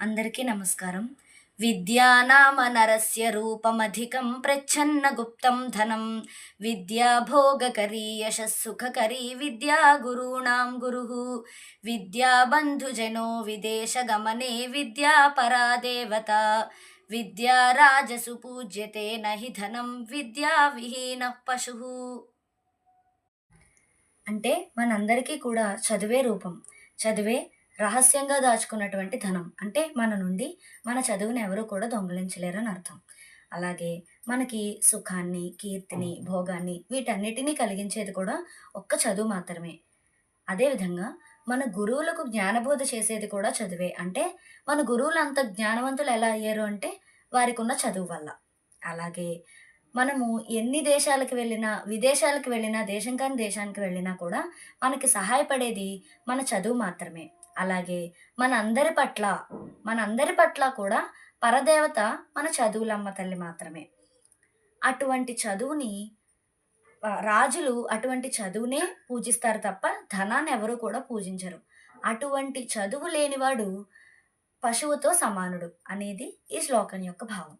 అందరికీ నమస్కారం. విద్యానామ నరస్య రూపమధికం ప్రచ్ఛన్న గుప్తం ధనం. విద్యా భోగకరీ యశస్సుఖకరీ విద్యా గురూణాం గురుః. విద్యా బంధుజనో విదేశగమనే విద్యా పరా దేవత. విద్యా రాజసు పూజ్యతే నహి ధనం విద్యా విహీనః పశుః. అంటే మనందరికీ కూడా చదువే రూపం. చదువే రహస్యంగా దాచుకున్నటువంటి ధనం. అంటే మన నుండి మన చదువుని ఎవరు కూడా దొంగిలించలేరని అర్థం. అలాగే మనకి సుఖాన్ని, కీర్తిని, భోగాన్ని వీటన్నిటిని కలిగించేది కూడా ఒక్క చదువు మాత్రమే. అదేవిధంగా మన గురువులకు జ్ఞానబోధ చేసేది కూడా చదువే. అంటే మన గురువులు అంత జ్ఞానవంతులు ఎలా అయ్యారు అంటే వారికున్న చదువు వల్ల. అలాగే మనము ఎన్ని దేశాలకు వెళ్ళినా, విదేశాలకు వెళ్ళినా, దేశం కాని దేశానికి వెళ్ళినా కూడా మనకి సహాయపడేది మన చదువు మాత్రమే. అలాగే మనందరి పట్ల, మనందరి పట్ల కూడా పరదేవత మన చదువులమ్మ తల్లి మాత్రమే. అటువంటి చదువుని రాజులు అటువంటి చదువునే పూజిస్తారు తప్ప ధనాన్ని ఎవరు కూడా పూజించరు. అటువంటి చదువు లేనివాడు పశువుతో సమానుడు అనేది ఈ శ్లోకం యొక్క భావం.